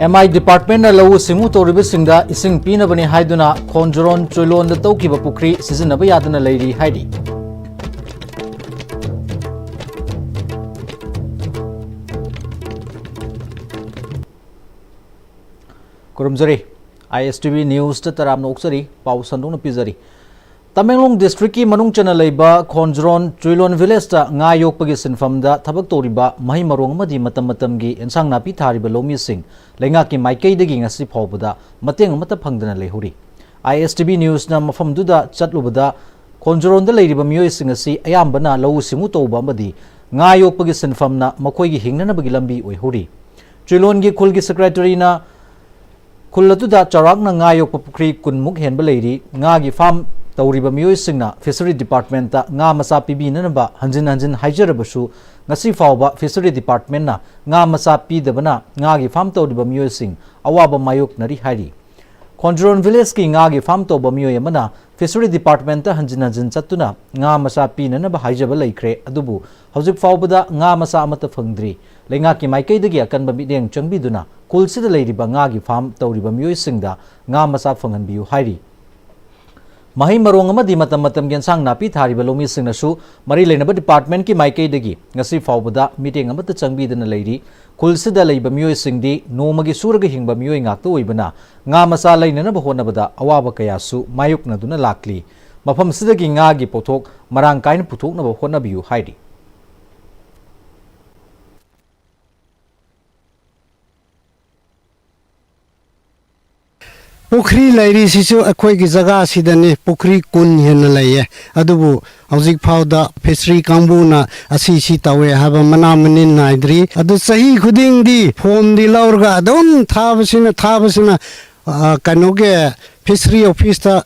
MI Department lau simu toribisingda ising pinabani haiduna Khonjoron Choilon da tawkiba pukri sizinaba yadana leiri haidi. Kurumzari ISTV News ta taramna uksari pau sandung na pizari. Tamenglong District ki manung chana leiba Khonjoron Choilon Village ta nga yokpagi sinfam da thabak toriba mahi marong amadi matam gi ensang napi thariba lomi sing lenga ki maikei dagi ngasi phawbada mateng amata phangdana leihuri. ISTV News na mafam duda chatlubada Khonjoron da leiriba miyoi sing asi ayambana lau simu tawba amadi nga yokpagi sinfam na makoi gi hingnana bagi lambi oihuri. Choilon gi khul gi secretary na Kulatuda charak na nga yokpa pukri kunmuk henba leiri nga gi farm tawriba miyoi singna Fishery Department ta nga masa pibinanaba hanjin haijarabasu ngasi fawba Fishery Department na nga masa pidabana nga gi farm tawriba miyoi sing awaba mayok nari hairi. Khonjoron Village ki nga gi farm tawba miyoi amana Fishery Department ta hanjin chatuna nga masa pinanaba haijaba leikre adubu hauzik fawbada nga masa amata phangdri lenga ki maikei dagi akanba mideng changbiduna kulsida leiriba nga gi farm tawriba miyoi singda nga masa phanganbiu hairi. Mahi marong amadi matam gensang napi thariba lomi singnasu mari leinaba department ki maikei dagi ngasi fawbada meeting amata changbidana leiri kulsida leiba miyoi singdi nomagi suraga hingba miyoi ngakta oibana nga masa leinanaba honabada awaba kayasu mayuknaduna lakli mafam sidagi nga gi pothok marang kaina puthoknaba honabiu hairi. Pukri lairi sisu akhoi ki jaga sidani pukri kun hen laiye adubu hauzik phawda fishery kambu na asi si tawe haba mana manin naidri adu sahi khuding di form di laurga adum thabasina kanoge fishery office ta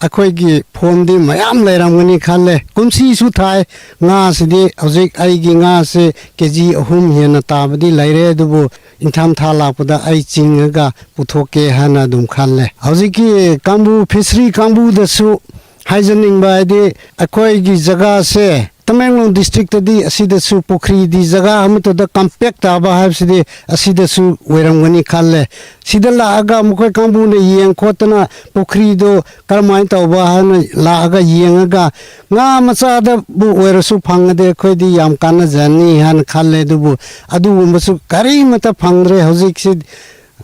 akhoi ki form di mayam lairamgani khalle kumsi su thai nga sidi hauzik ai gi nga se keji ahum hen tabadi laire adubu intham thala pada ai chingaga puthoke hana dum khalle hauzik ki kambu fishery kambu da su haijaning ba de akhoi gi jaga se Tamenglong district di asida su pukri di jaga amto da compact aba habsidi asida su weramgani khalle sida la aga mukoi kambu ne yeng khotna pukri do karmai tawba hana la aga yengaga nga macha da bu werasu phangade khoi di yam kana jani han khalle dubu adu masu kari mata phangre hojik sid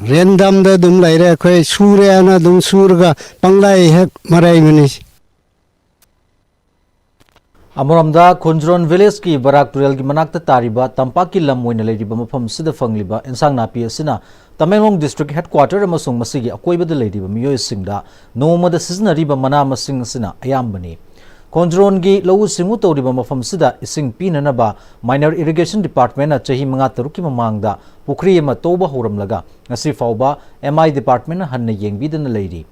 random da dum laire khoi sure ana dum surga panglai hek marai mani Amoramda Khonjoron Village ki Barak Turel ki manakta tariba tampak ki lam moina leiriba mafam sida fangliba ensang napi asina Tamenglong District Headquarter amasung masigi akoibada leiriba miyoi singda nomada siznariba mana masing asina ayambani. Khonjoron gi lau simu tawriba mafam sida ising pinanaba Minor Irrigation Department na chahi manga taruki mamangda pukri ama tawba horamlaga ngasi fawba MI Department na hanna yengbidana leiri.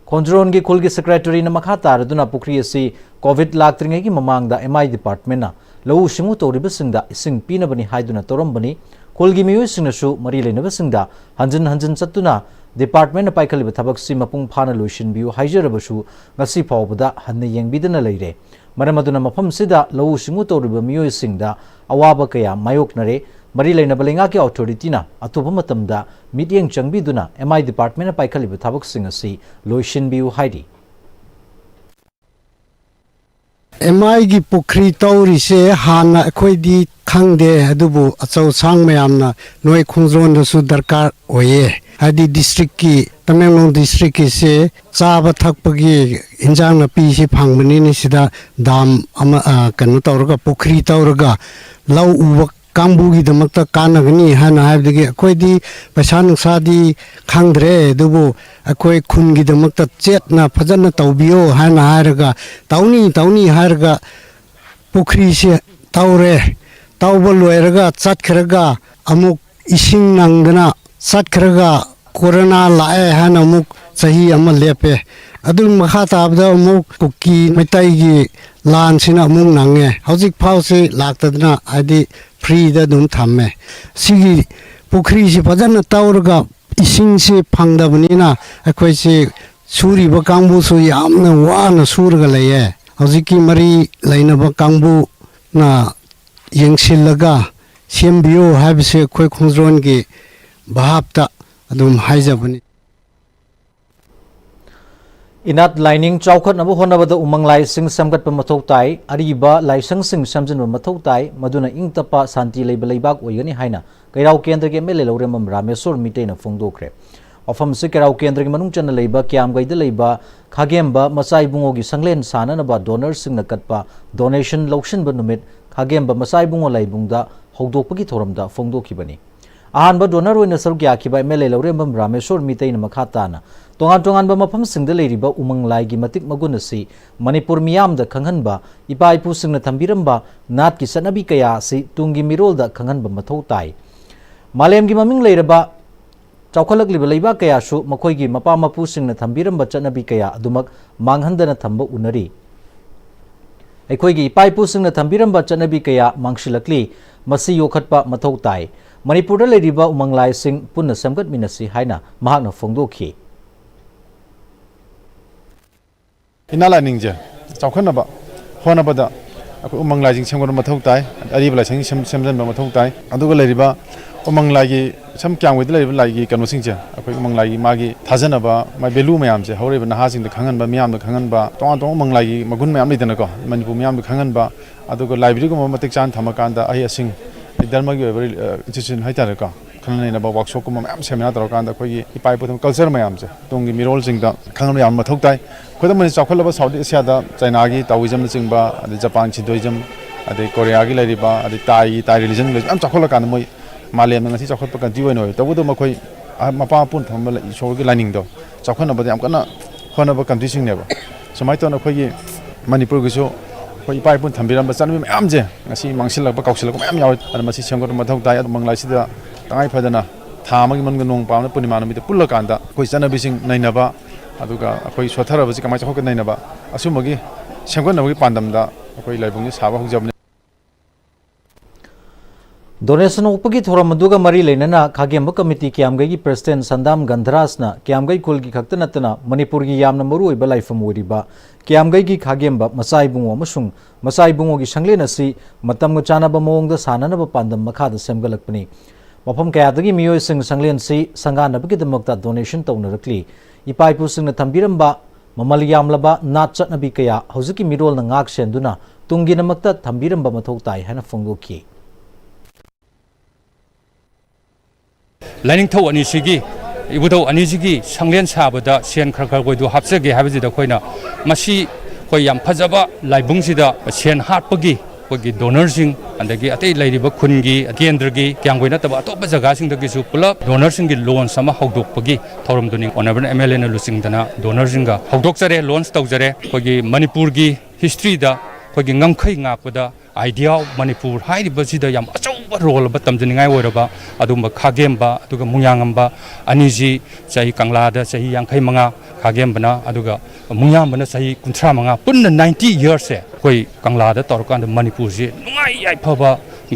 Khonjoron gi khulgi secretary na makha taraduna pukri asi COVID laktringai gi mamangda MI Department na lau simu tawriba singda ising pinabani haiduna torambani khulgi miyoi singnasu mari leinaba singda hanjin chatuna department na paikhaliba thabak si mapung phana loishin biu haijarabasu ngasi phawbada hanna yengbidana leire maramaduna mafam sida lau simu tawriba miyoi singda awaba kaya mayoknare mari leinaba lenga ki authority na atuba matamda meeting changbiduna MI Department na paikhaliba thabak sing asi loishin biu haidi. MI gi pukri tawri se hana akhoi di khangde adubu achau sang mayamna noi Khonjoron da su darkar oye hadi district ki Tamenglong district ki se chaba thakpagi injang na pi si phangmani ni sida dam ama kanu tawraga pukri tawraga lau uwa kambu gi damakta kanagani hana habdigi akhoi di paisa nungsa di khangdre dubu akhoi khun gi damakta chetna phajana tawbiyo hana haraga tawni haraga pukri se tawre tawba loiraga chatkhraga amuk ising nangdana chatkhraga corona lae hana amuk chahi ama lepe adun makha tabda amuk kuki metai gi lan sina amuk nange hojik phause laktadna adi free da dum thamme sigi pukri si phajana tawraga ising se phangdabnina akhoi se suri ba kangbu su yamna wana surga leye hojiki mari lainaba kangbu na yengsillaga sembiyo habse khoi Khonjoron gi bahapta ꯑꯗꯨꯝ ꯍꯥꯏꯖꯕꯅꯤ Inat lining chawkhat nabu honabada umang lai sing samgat pa mathau tai ariba laisang sing samjin ba mathau tai maduna ingtapa santi leiba leibak oigani haina kairau kendra ge mele loremam rameswar mitei na phongdokre ofam se kairau kendra ge manung chana leiba kyam gaida leiba khagemba masai bungo gi sanglen sana na ba donor sing na katpa donation lokshin ba numit khagemba masai bungo laibungda hogdokpagi thoramda phongdokhibani ahanba donor oina saruk yakiba mele loremam rameswar mitei na makhatana tongan tongan ba mafam singda leiriba umang lai gi matik magun asi manipur miyam da khanghan ba ipa ipu singna thambiram ba nat ki sanabi kaya si tungi mirol da khanghan ba mathau tai malem gi maming leiraba chawkhalak liba leiba kaya su makhoi gi mapa mapu singna thambiram ba chanabi kaya adumak manghandana thamba unari aikhoi gi ipa ipu singna thambiram ba chanabi kaya mangshilakli masi yokhatpa mathau tai manipur da leiriba umang lai sing punna samgat minasi haina mahakna phongdokhi Inala ningja chawkhana ba hona bada aku umang lai jing semgon mathau tai ari bala sing semjan ba mathau tai aduga leiriba umang lai gi sam kyang wei leiriba lai gi kanu singja aku umang lai gi magi thajana ba mai belu mayam je hore ba naha sing da khangan ba miyam da khangan ba tong tong umang lai gi magun mayam lidana ko manipur miyam da khangan ba aduga library ko matik chan thamakanda ai asing dharma gi institution haitara ko khana na ba workshop ko mayam seminar tar kanda khoi ipai putham culture mayam je tongi mirol sing da khangan yam mathau tai khoda mani chawkhalaba Saudi Asia da China gi Taoism chingba ade Japan Chintoism ade Korea gi lariba ade Thai religion le am chawkhala kan moi malem ngasi chawkhat pa country oi noi tabu do makhoi mapa pun thamma la isor gi lining do chawkhana ba yam kana khona ba country sing ne ba samai to na khoi gi Manipur gi so khoi pai pun thambiram ba chanmi am je ngasi mangsilak ba kausilak am yaw ade masi semgot mathau tai adu manglai sida tangai phadana thama gi man ga nong pauna punima nami te pulla kanda khoi chana bising naina ba aduga akoi sothara basi kamai chakho naina ba asumagi semgon nabagi pandamda akoi laibung saba hogjabne donation upagi thoram aduga mari leinana khagemba committee kyamgai gi president Sandam Gandharasna kyamgai kulgi khaktanatna manipur gi yamna maru oiba laifam oriba kyamgai gi khagemba masai bungo amasung masai bungo gi sanglena si matam ga chana ba mongda sanana ba pandam makha da semgalakpani mafam kayadagi miyoi sing sanglen si sangana bagi damakta donation tawnarakli ipai pu singna thambiramba mamal yamlaba nat chatnabi kaya hojiki mirol na ngak senduna tungi namakta thambiramba mathau tai hana phongdokhi Lining thau ani sigi ibudau ani sigi sanglen sabada sen khar khar goidu hapsage habiji da khoina masi khoi yam phajaba laibung sida sen hatpagi khogi donor sing andagi atei lairiba khungi kendra gi kyangoi nataba atop jaga sing dagi su pulap donor sing gi loan sama hawdok pagi thorum duni honorable MLA na lusing dana donor sing ga hawdok jare loans tau jare khogi Manipur gi history da khogi ngamkhai ngakpada idea of Manipur hairiba sida yam achauba role ba tamjningai oiraba adumba khagemba aduga mungyangamba aniji sahi kangla da sahi yangkhai manga khagemba aduga mungyambana sahi kunthra manga punna 90 years se koi kangla da torkan Manipur ji nungai yai phaba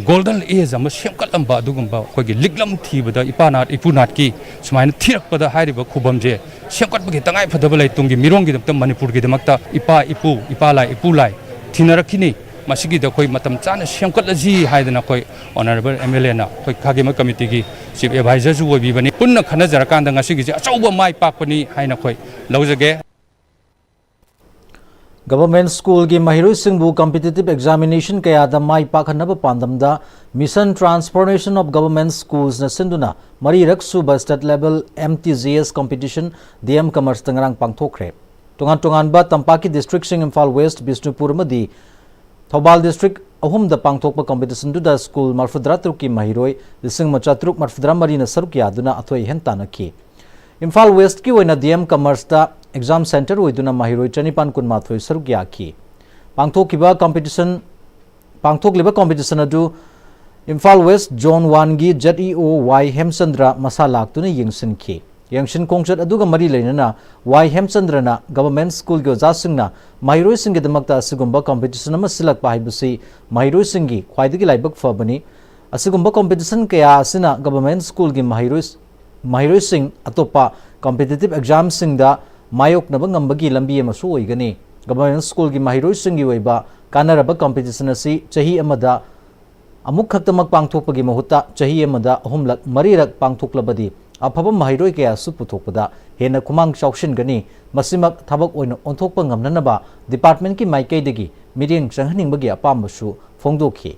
golden age ama semkalamba adugumba khogi liglam thibada ipanat ipunat ki sumaina thirakpada hairiba khubam je semkatbagi tangai phadaba lai tungi mirongi da Manipur gi damakta ipa ipu ipalai ipulai thinarakini masigi da koi matam chana semkatlaji haidana koi honorable MLA na koi khagema committee gi chief advisor ju obi bani punna khana jarakanda ngasigi je achauba mai pakpani haina koi laujage government school gi mahiroi singbu competitive examination kaya da mai pakhanaba pandamda mission transformation of government schools na sinduna mari raksu ba state level MTGS competition DM commerce tangrang pangthokre tongan ba tampaki district sing Imphal West Bisnupur madi Thobal district ahum da pangthokpa competition du da school marfudra truki mahiroi lising machatruk marfudra marina saruk yaduna athoi hentana ki Imphal West ki oina DM commerce da exam center oiduna mahiroi chanipan kunmathoi saruk yaki pangthokiba competition adu Imphal West Zone 1 gi ZEO Y Hemchandra masalak tuna yingsin ki Yangshin Kongchat aduga mari leinana Y Hemchandrana government school gi ojasingna mahiroi singi damakta asigumba competition ama silakpa haibusi mahiroi singi khwaidagi laibak fabani asigumba competition kaya asina government school gi mahiroi sing atopa competitive exam singda mayok naba ngambagi lambi amasu oigani government school gi mahiroi singi oiba kanaraba competition asi chahi amada amuk khaktamak pangthokpagi mahutta chahi amada ahumlak marirak pangthoklabadi अफब महैरोय कयासु पुथोकपदा हेन खुमांग चौसिनगनी मसिमक थबक ओइना ओंथोकपा ngamnanaba department की माइकैदगी मिरियंग चंगहनिंगबगी अपामबसु फोंदोखि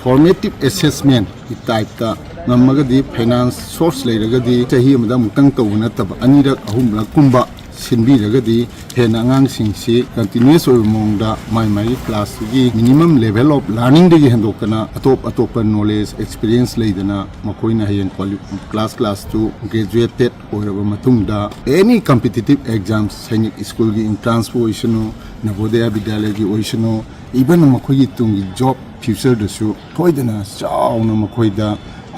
Formative assessment type ta namagadi finance source leiragadi chahi amada mutang tawna tab anirak ahumla kumba sinbi ragadi hena angang singsi continuous mongda mai class gi minimum level of learning de hendokana atop knowledge experience leidana makoina hayen class 2 graduated oiraba matungda any competitive exams sainik school gi entrance oisano navodaya vidyalaya gi oisano even makogi tungi job future dasu toidana chauna makoida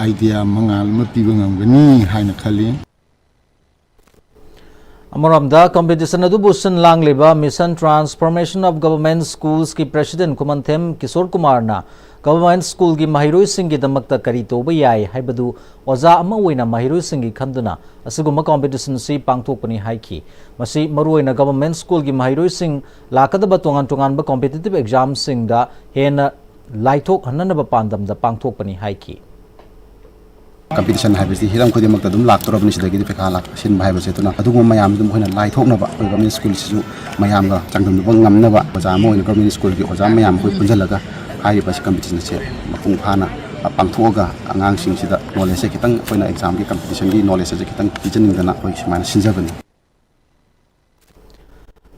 idea mangal ma pibangamgani haina khali Amoramda competition adubu sin langleba mission transformation of government schools ki president Kumanthem Kishore Kumar na government school gi mahiroi sing gi damakta kari toba yai haibadu oza ama oina mahiroi sing gi khanduna asiguma competition si pangthokpani haiki masi maruoina government school gi mahiroi sing lakadaba tongan ba competitive exam sing da hena laithok hananaba pandam da pangthokpani haiki competition haibisi hiram khodi makta dum lak torabni sidagi pekha lak sin bhai base tuna adugum mayam dum hoina lai thokna ba government school sisu mayam ga changdum ba ngamna ba oja mo in government school gi oja mayam khoi punjalaga hai basi competition se mapung phana pangthoga angang sing sida knowledge se kitang hoina exam gi competition gi knowledge se kitang teaching dana hoi simana sinjabani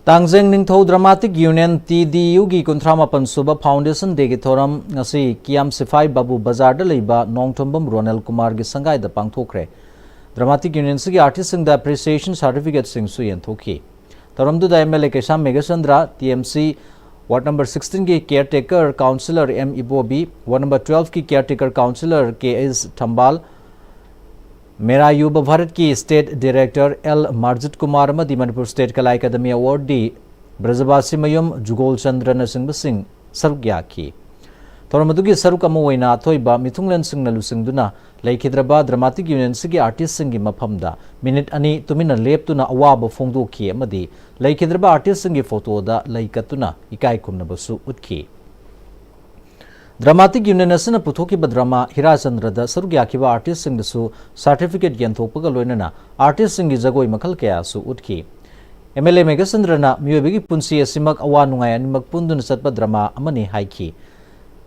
Tangjeng Ningthau Dramatic Union TDU gi Kuntramapan Suba Foundation de gi thoram ngasi Kiam Sifai Babu Bazar da leiba Nongthombam Ronel Kumar gi sangai da pangthokre Dramatic Union gi artist sing da appreciation certificate sing su yen thoki thoram du da MLA Kesham Megasandra TMC Ward number 16 ki caretaker councillor M Ibobi Ward number 12 ki caretaker councillor KS Thambal मेरा युवा भारत की state director L Marjit Kumar मदी Manipur state Kala Akademi award दी ब्रजवासी मयुम जुगोल चंद्र नरसिंह सिंह सरुग्या की थोरमदुगी सरुक अमोइना अथोइबा मिथुंगलन सिंह नलुसिंगदुना लेखिद्रबा ड्रामाटिक यूनियन सिगी आर्टिस्ट सिंगी मफमदा मिनिट अनि तुमिना लेपतुना अवाब फोंदोखी अमदी लेखिद्रबा आर्टिस्ट सिंगी फोटोदा लेकतुना इकाई कुमनबसु उतखी Dramatic Union asina puthokiba drama Hirachandrada sarugyakiba artist singdasu certificate yanthokpaga loinana artist singi jagoi makhal kaya su utki MLA Megasandrana miyobigi punsi asimak awa nungai animak punduna satpa drama amani haiki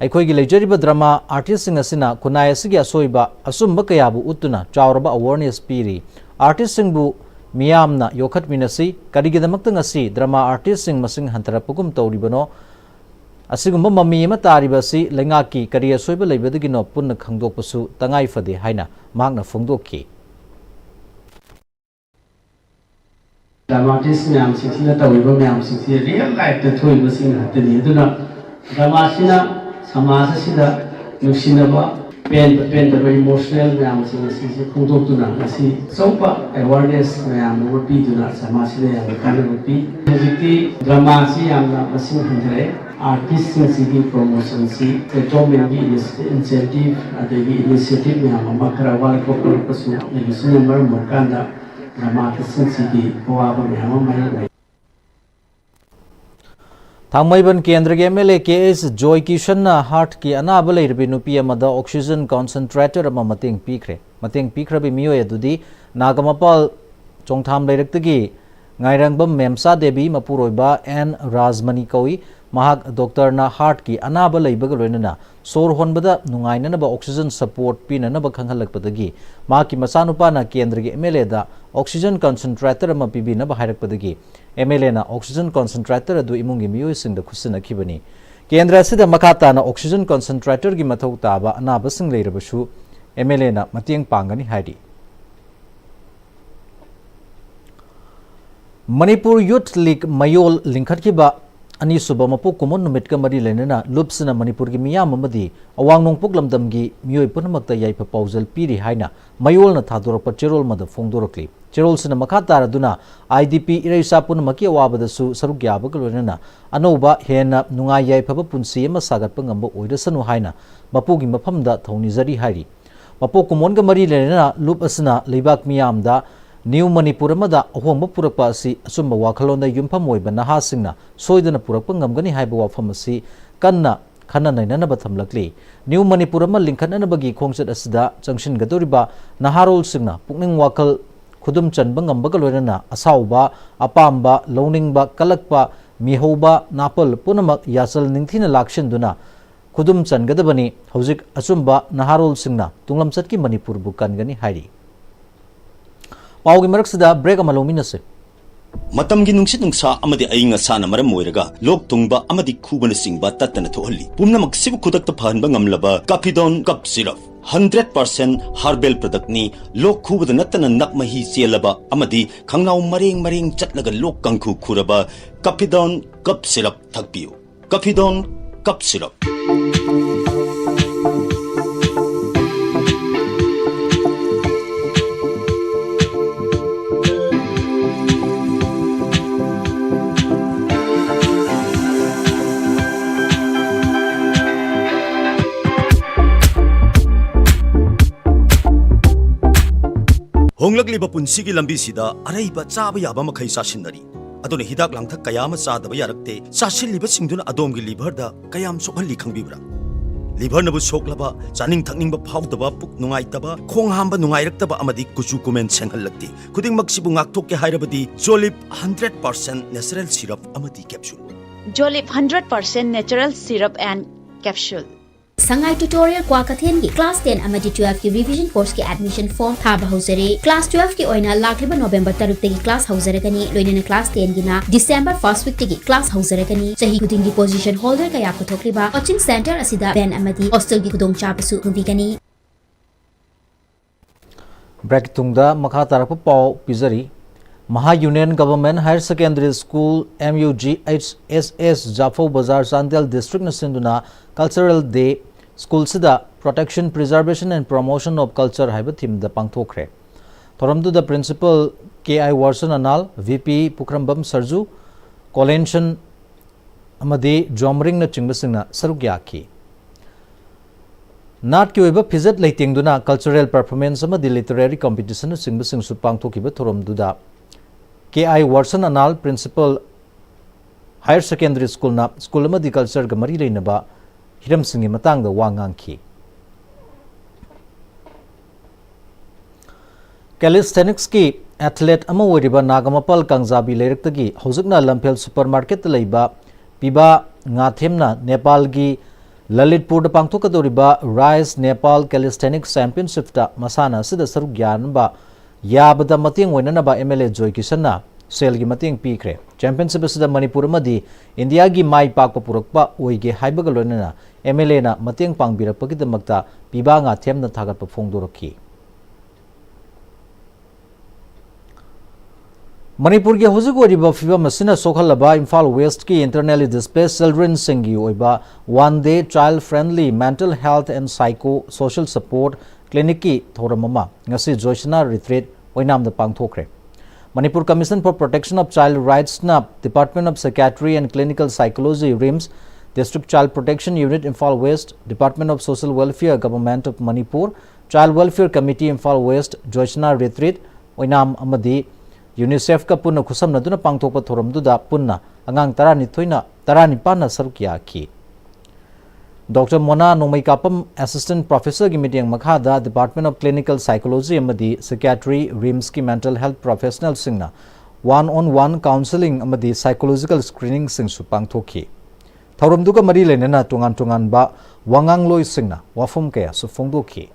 aikhoigi leijariba drama artist sing asina kunai asigi asoiba asumba kayabu utuna chawraba awareness piri artist singbu miyamna yokhat minasi karigidamakta ngasi drama artist sing masing hantarapugum tawribano असिगुम्बा mummy अमा तारिबासी लेंगाकी करी असोइबा लेबदगिनो पुन्न खंगदोकपसु तंगाई फदे हाइना मांगना फोंदोकि dramatist मैम सिंसिना तौइबा मैम सिंसि रियल लाइफ द थोइबा सिंग हतनि दुना ड्रामासिना समाज सिदा नुसिनबा पेन द इमोशनल मैम सिंसि फोंदोकतुना असि सोपा अवेयरनेस मैम वपि दुना समाज सिदा याम कानबपि हजिति ड्रामासि यामना मसिंग हंदरे artist sing promotion si government gi incentive adegi initiative me amma karawal ko purpose legislation number mokanda dramatic sing poaba me amma mai Thangmaiban Kendra ke MLA KS Joy Kishan na heart ki anaba leirbi nupi amada oxygen concentrator ama mateng pikre bi miyo edudi nagamapal chongtham leiraktagi ngairangba memsa debi mapuroiba N Rajmani koi mahak doctor na heart ki anaba leibaga loinana sor honbada nungainanaba oxygen support pinanaba khanghalakpadagi ma ki masanupa na kendra gi MLA da oxygen concentrator ama pibinaba hairakpadagi MLA na oxygen concentrator adu imungi miyoi singda khusina khibani kendra sida makata na oxygen concentrator gi mathau taba anaba sing leirabasu MLA na matiang pangani haidi Manipur Youth League Mayol Linkhatkiba ani suba mapuk kumon numit ka mari lenana lupsina Manipur gi miyam amadi awang nongpuk lamdam gi miyoi punamakta yaipa pausal piri haina mayol na thadorapa cherol mada fongdorokli cherol sina makata raduna IDP ireisa punamaki awabadasu sarugyaba galwenana anoba hena nungai yaipa punsi ama sagatpa ngamba oirasanu haina mapugi maphamda thoni zari hairi mapuk kumon ga mari lenana lup asina leibak miyamda New Manipur amada ahomba purakpa asi asumba wakhalonda yumpham oiba nahasingna soidana purakpa ngamgani haiba wafam asi kanna khana nainanaba thamlakli New Manipur ama linkhananabagi khongchat asida changshingadoriba naharol singna pukning wakal khudum chanba ngambaga loinana asauba apamba louningba kalakpa mihoba napal punamak yasal ningthina lakshinduna khudum changadabani hojik achumba naharol singna tunglamchatki Manipur bu kangani hairi paugi maraksida break amalominase Matamgi nungsit nungsa amadi ayinga sana maram moiraga lok tungba amadi khubana singba tatana thohalli pumna maksibu khudakta phanba ngamlaba Cafidon cup syrup 100% herbal product ni lok khubada natana nakmahi chelaba amadi khangnaw mareng chatlaga lok kangkhu khuraba Cafidon cup syrup thakpiu Cafidon cup syrup Honglakliba punsigi lambi sida araiba chaba yaba makhai sasinari adone hidak langthak kayama chadaba yarakte chasilliba singduna adomgi liver da kayam sokhalli khangbibra liver nabu soklaba chaning thakningba phawdaba puk nungaitaba khong hamba nungairaktaba amadi kuchu kumen senghallakti khuding maksibu ngaktokke hairabadi Jolip 100% natural syrup amadi capsule Jolip 100% natural syrup and capsule Sangai tutorial kwa kathen ki class 10 amadi 12 ki revision course ki admission form thaba hausare class 12 ki oina lakliba November 3 tagi class hausare kani loinena class 10 gina December 1st week tagi class hausare kani sahi kuding ki position holder kaya puthokliba coaching center asida ben amadi hostel ki kudong chapasu nubi kani break tungda makha tarakpa pau pizari Maha Union Government Higher Secondary School MUGHSS Jafo Bazar Sandel District Nasinduna Cultural Day School Sida Protection, Preservation and Promotion of Culture haiba theme da pangthokre. Thoramdu the Principal K.I. Warson Anal, VP Pukrambam Sarju, Colenshan Amadi Jomring na Chingbasingna Sarugyaki. Nat ki oiba phizat leitingduna cultural performance amadi literary competition singbasing su pangthokiba thoramdu da K.I. Warson Anal Principal Higher Secondary School na School amadi culture ga mari leinaba hiram singi matang da wangang ki calisthenics ki athlete ama oiriba nagamapal kangzabi leiraktagi hojikna lamphel supermarket leiba piba ngathemna Nepal gi Lalitpur da pangthokadoriba Rise Nepal Calisthenics Championship ta masana sida saruk gyanba yabada mating oinanaba MLA Joy Kishanna sel gi mating pikre championship asida Manipur amadi India gi mai pakpa purakpa oige haibaga loinana MLA na mating pangbirakpagi damakta piba nga themna thagatpa phongdoraki Manipur gi hojik oriba fibam asina sokhalaba Imphal West ki internally displaced children singi oiba one day child friendly mental health and psycho social support clinic ki thoramama ngasi Joshna retreat oinam da pangthokre Manipur Commission for Protection of Child Rights NAP Department of Psychiatry and Clinical Psychology RIMS District Child Protection Unit Imphal West Department of Social Welfare Government of Manipur Child Welfare Committee Imphal West Joshna retreat oinam amadi UNICEF ka punna khusamnaduna pangthokpa thoramduda punna angang 19 sarukya ki Dr. Mona Nomaikapam Assistant Professor ki meeting makhada Department of Clinical Psychology amadi Psychiatry RIMS ki mental health professional singna one-on-one counseling amadi psychological screening sing su pangthoki thoramduga mari lenena tungan ba wangang loi singna wafum kaya su phongdoki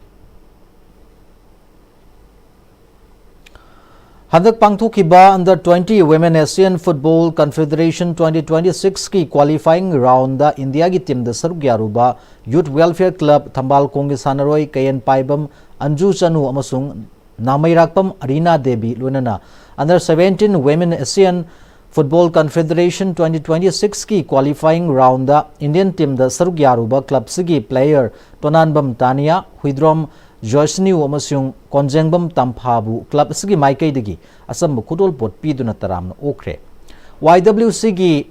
Hadak pangthokiba under 20 Women Asian Football Confederation 2026 ki qualifying round da India ki team da sarugyaruba Youth Welfare Club Thambal Kongi Sanaroi Kayen Paibam Anju Chanu amasung Namairakpam Arina Devi lunana under 17 Women Asian Football Confederation 2026 ki qualifying round da Indian team da sarugyaruba club sigi player Tonanbam Tania Huidrom Joshniu amasung Konjengbam Tamphabu club sigi maikai digi asam khudol pot piduna taramna okre YWC gi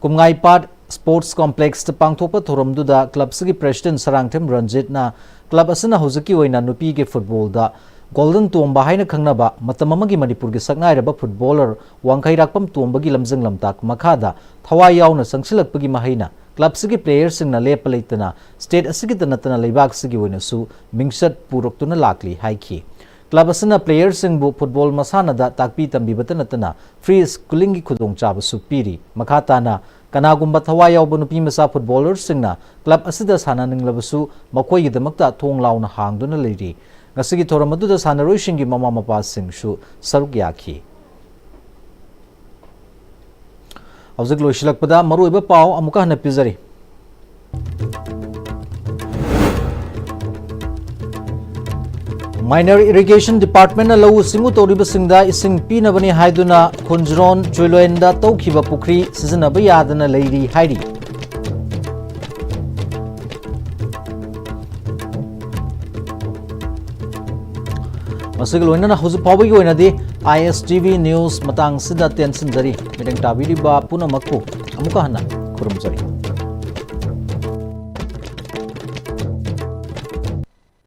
Kumngaipat Sports Complex ta pangthokpa thoramdu da club sigi president Sarangthem Ranjit na club asana hojiki oina nupi ge football da Golden Tomba haina khangnaba matam amagi Manipur gi saknairaba footballer Wangkhairakpam Tombagi lamjang lamtak makhada thawai yauna sangsilakpagi mahaina club sigi players singna lepa leitana state asigi tanatana leibak sigi oina su mingsat puroktuna lakli haiki club asina players singbu football masana da takpi tambi batanatana free schooling gi khudong chaba su piri makhatana kanagumba thawai yawba nupi masa footballers singna club asida sana ninglabasu makoi gi damakta thong launa hangduna leiri ngasigi thoram aduda sanaroi singi mama mapa singshu saruk yakhi Hauzik loisilakpada maruiba pau amuka hana pizari Minor Irrigation Department na lau singu toriba singda ising pinabani haiduna Khunjron Choiloenda tawkhiba pukri sizinaba yadana leiri hairi Masig loina na hauzik pawbagi oinadi ISTV News matang sida tension jari mideng tabiriba punamakku amuka hana khurumjari